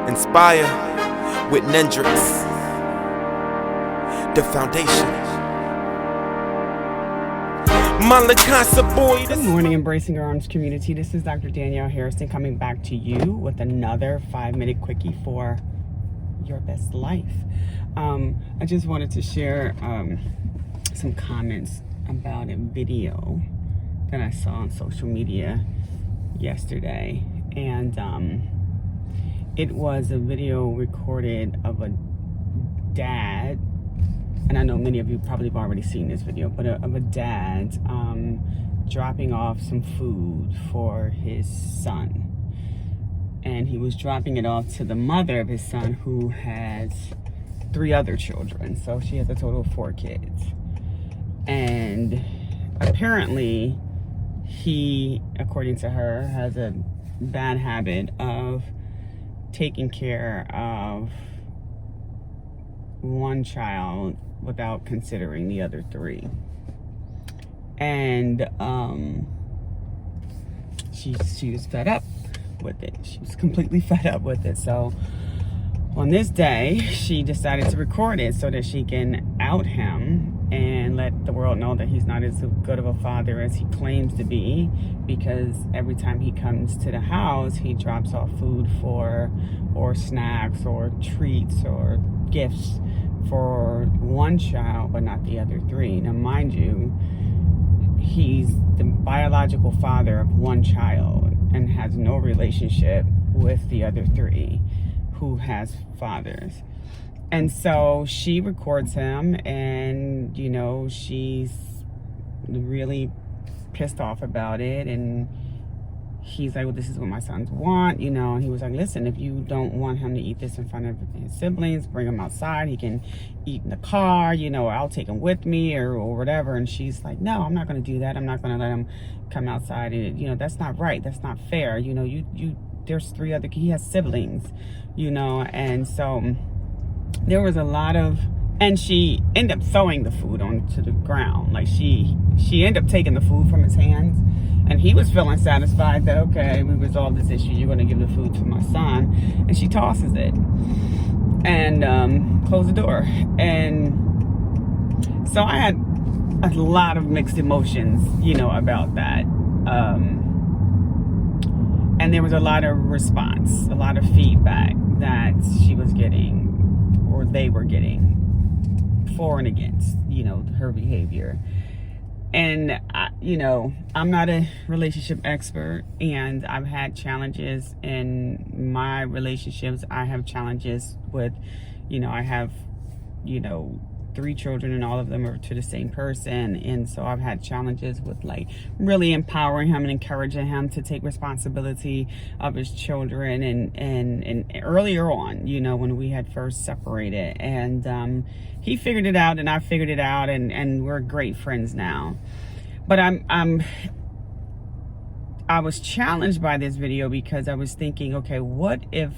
Inspire with Nendrix, the foundation. Good morning, Embracing Your Arms community. This is Dr. Danielle Harrison coming back to you with another 5-minute quickie for your best life. I just wanted to share some comments about a video that I saw on social media yesterday, and it was a video recorded of a dad, and I know many of you probably have already seen this video, but of a dad dropping off some food for his son. And he was dropping it off to the mother of his son, who has 3 other children. So she has a total of 4 kids. And apparently he, according to her, has a bad habit of taking care of one child without considering the other 3. And she was fed up with it. She was completely fed up with it. So on this day, she decided to record it so that she can out him and let the world know that he's not as good of a father as he claims to be, because every time he comes to the house, he drops off food or snacks or treats or gifts for one child, but not the other 3. Now, mind you, he's the biological father of one child and has no relationship with the other 3 who has fathers. And so she records him, and you know, she's really pissed off about it, and he's like, well, this is what my sons want, you know. And he was like, listen, if you don't want him to eat this in front of his siblings, bring him outside. He can eat in the car, you know, or I'll take him with me or whatever. And she's like, no, I'm not going to do that. I'm not going to let him come outside. And, you know, that's not right. That's not fair. You know, there's 3 other, he has siblings, you know. And so there was a lot of, and she ended up throwing the food onto the ground. Like she ended up taking the food from his hands. And he was feeling satisfied that, okay, we resolved this issue. You're going to give the food to my son. And she tosses it and closed the door. And so I had a lot of mixed emotions, you know, about that. And there was a lot of response, a lot of feedback that she was getting, or they were getting, for and against, you know, her behavior. And, you know, I'm not a relationship expert, and I've had challenges in my relationships. I have challenges with, you know, I have, you know, 3 children, and all of them are to the same person. And so I've had challenges with, like, really empowering him and encouraging him to take responsibility of his children. And earlier on, you know, when we had first separated, and he figured it out and I figured it out, and we're great friends now. But I was challenged by this video because I was thinking, okay, what if,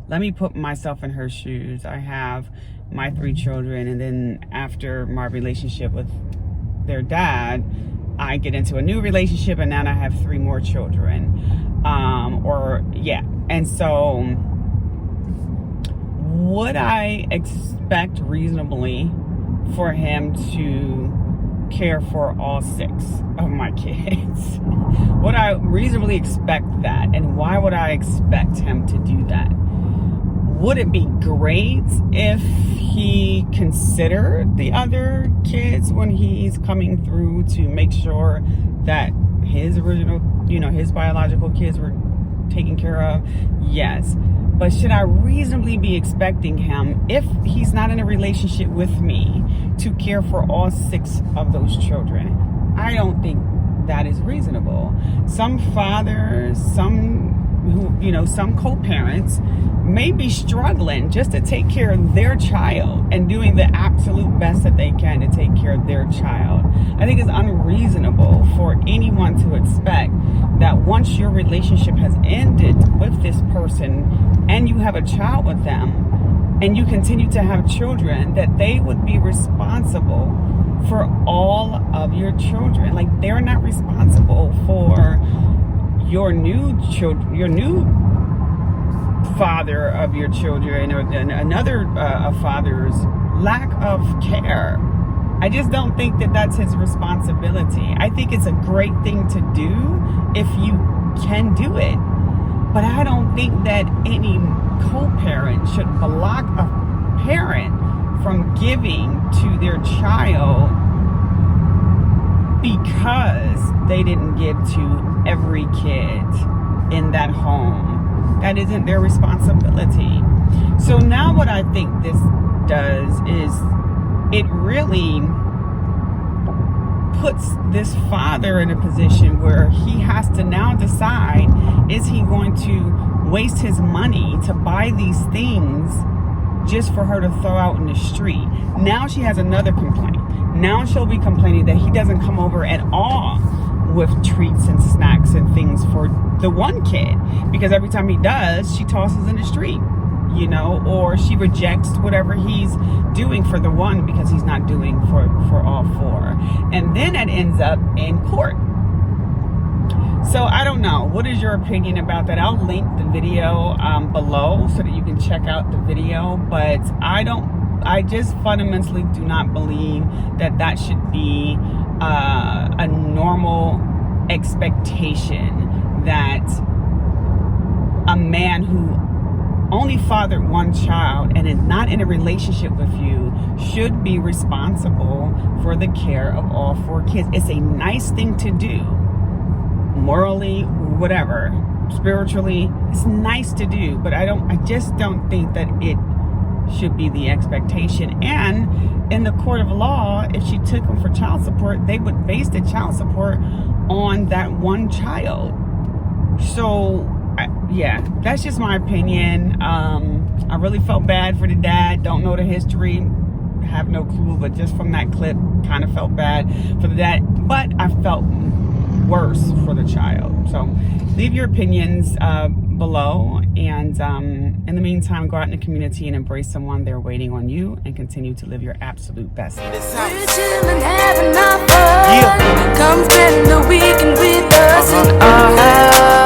let me put myself in her shoes. I have my 3 children, and then after my relationship with their dad, I get into a new relationship, and now I have 3 more children. And so would I expect reasonably for him to care for all 6 of my kids? Would I reasonably expect that? And why would I expect him to do that? Would it be great if he considered the other kids when he's coming through to make sure that his original, you know, his biological kids were taken care of? Yes. But should I reasonably be expecting him, if he's not in a relationship with me, to care for all 6 of those children? I don't think that is reasonable. Some fathers, some co-parents may be struggling just to take care of their child and doing the absolute best that they can to take care of their child. I think it's unreasonable for anyone to expect that once your relationship has ended with this person and you have a child with them and you continue to have children, that they would be responsible for all of your children. Like, they're not responsible for your new children, your new father of your children, or another father's lack of care. I just don't think that that's his responsibility. I think it's a great thing to do if you can do it. But I don't think that any co-parent should block a parent from giving to their child because they didn't give to every kid in that home. That isn't their responsibility. So now what I think this does is it really puts this father in a position where he has to now decide, is he going to waste his money to buy these things just for her to throw out in the street? Now she has another complaint. Now she'll be complaining that he doesn't come over at all with treats and snacks and things for the one kid, because every time he does, she tosses in the street, you know, or she rejects whatever he's doing for the one because he's not doing for all four. And then it ends up in court. So I don't know. What is your opinion about that? I'll link the video below so that you can check out the video. But I just fundamentally do not believe that that should be a normal expectation that a man who only fathered one child and is not in a relationship with you should be responsible for the care of all four kids. It's a nice thing to do. Morally, whatever, spiritually, it's nice to do, but I just don't think that it should be the expectation. And in the court of law, if she took him for child support, they would base the child support on that one child. So yeah, that's just my opinion. I really felt bad for the dad. Don't know the history, have no clue, but just from that clip, kind of felt bad for the dad, but I felt worse for the child. So leave your opinions below, and in the meantime, go out in the community and embrace someone. They're waiting on you, and continue to live your absolute best. We're chillin', having our fun. Come spend the weekend with us in our house.